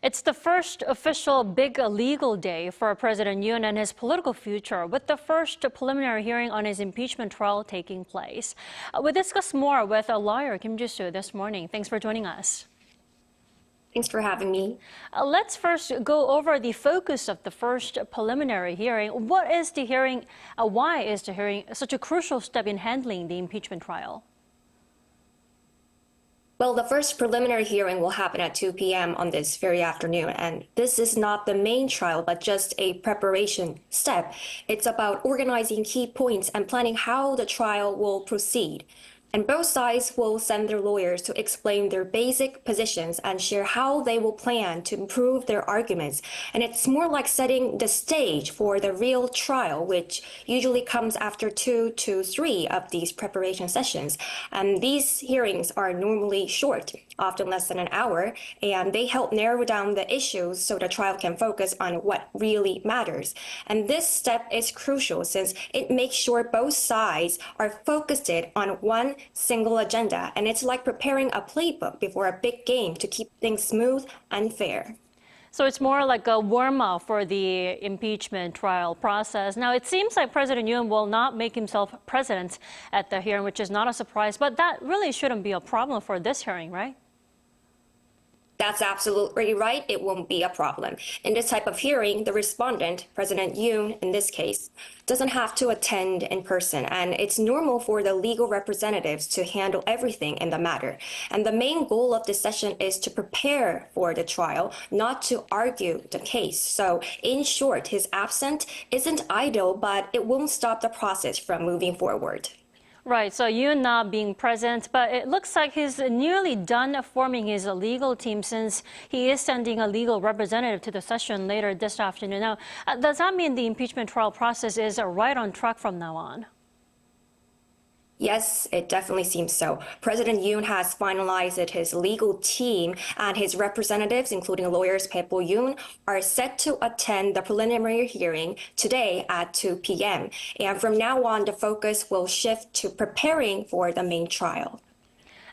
It's the first official big legal day for President Yoon and his political future, with the first preliminary hearing on his impeachment trial taking place. We discuss more with a lawyer, Kim Ji-soo, this morning. Thanks for joining us. Thanks for having me. Let's first go over the focus of the first preliminary hearing. What is the hearing? Why is the hearing such a crucial step in handling the impeachment trial? Well, the first preliminary hearing will happen at 2 p.m. on this very afternoon, and this is not the main trial, but just a preparation step. It's about organizing key points and planning how the trial will proceed. And both sides will send their lawyers to explain their basic positions and share how they will plan to improve their arguments. And it's more like setting the stage for the real trial, which usually comes after 2 to 3 of these preparation sessions. And these hearings are normally short, often less than an hour, and they help narrow down the issues so the trial can focus on what really matters. And this step is crucial since it makes sure both sides are focused on one single agenda, and it's like preparing a playbook before a big game to keep things smooth and fair. So it's more like a warm-up for the impeachment trial process. Now, it seems like President Yoon will not make himself president at the hearing, which is not a surprise, but that really shouldn't be a problem for this hearing, right? That's absolutely right. It won't be a problem. In this type of hearing, the respondent, President Yoon in this case, doesn't have to attend in person, and it's normal for the legal representatives to handle everything in the matter. And the main goal of this session is to prepare for the trial, not to argue the case. So in short, his absence isn't idle, but it won't stop the process from moving forward. Right, so Yoon not being present, but it looks like he's nearly done forming his legal team since he is sending a legal representative to the session later this afternoon. Now, does that mean the impeachment trial process is right on track from now on? Yes, it definitely seems so. President Yoon has finalized his legal team, and his representatives, including lawyers Peo Yoon, are set to attend the preliminary hearing today at 2 p.m. And from now on, the focus will shift to preparing for the main trial.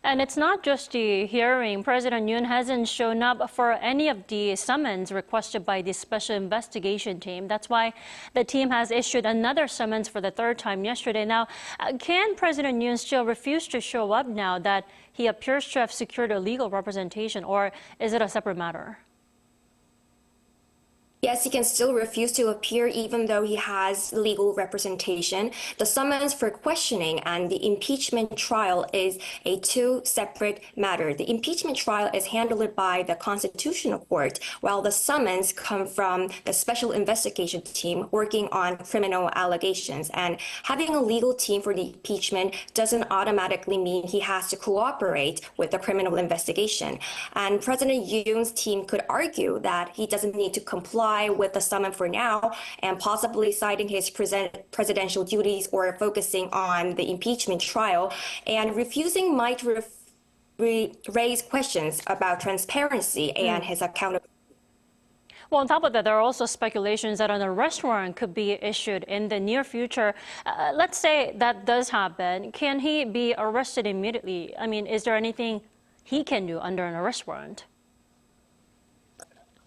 And it's not just the hearing. President Yoon hasn't shown up for any of the summons requested by the special investigation team. That's why the team has issued another summons for the third time yesterday. Now, can President Yoon still refuse to show up now that he appears to have secured a legal representation, or is it a separate matter? Yes, he can still refuse to appear even though he has legal representation. The summons for questioning and the impeachment trial is a two separate matter. The impeachment trial is handled by the Constitutional Court, while the summons come from the special investigation team working on criminal allegations. And having a legal team for the impeachment doesn't automatically mean he has to cooperate with the criminal investigation. And President Yoon's team could argue that he doesn't need to comply with the summon for now, and possibly citing his presidential duties or focusing on the impeachment trial, and refusing might raise questions about transparency and his accountability. Well, on top of that, there are also speculations that an arrest warrant could be issued in the near future. Let's say that does happen. Can he be arrested immediately? I mean, is there anything he can do under an arrest warrant?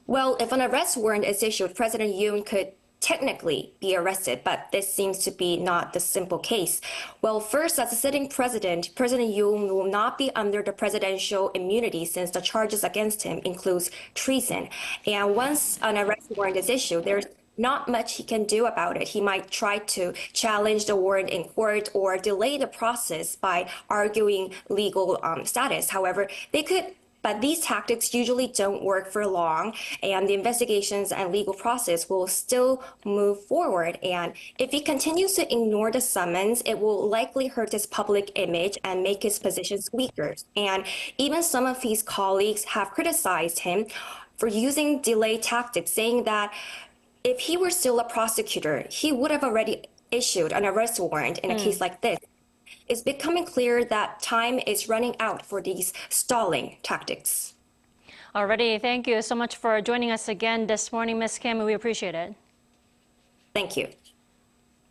Well, if an arrest warrant is issued, President Yoon could technically be arrested, but this seems to be not the simple case. Well, first, as a sitting president, President Yoon will not be under the presidential immunity since the charges against him includes treason. And once an arrest warrant is issued, there's not much he can do about it. He might try to challenge the warrant in court or delay the process by arguing legal status. However, but these tactics usually don't work for long, and the investigations and legal process will still move forward. And if he continues to ignore the summons, it will likely hurt his public image and make his positions weaker. And even some of his colleagues have criticized him for using delay tactics, saying that if he were still a prosecutor, he would have already issued an arrest warrant in a case like this. It's becoming clear that time is running out for these stalling tactics. Alrighty, thank you so much for joining us again this morning, Ms. Kim. We appreciate it. Thank you.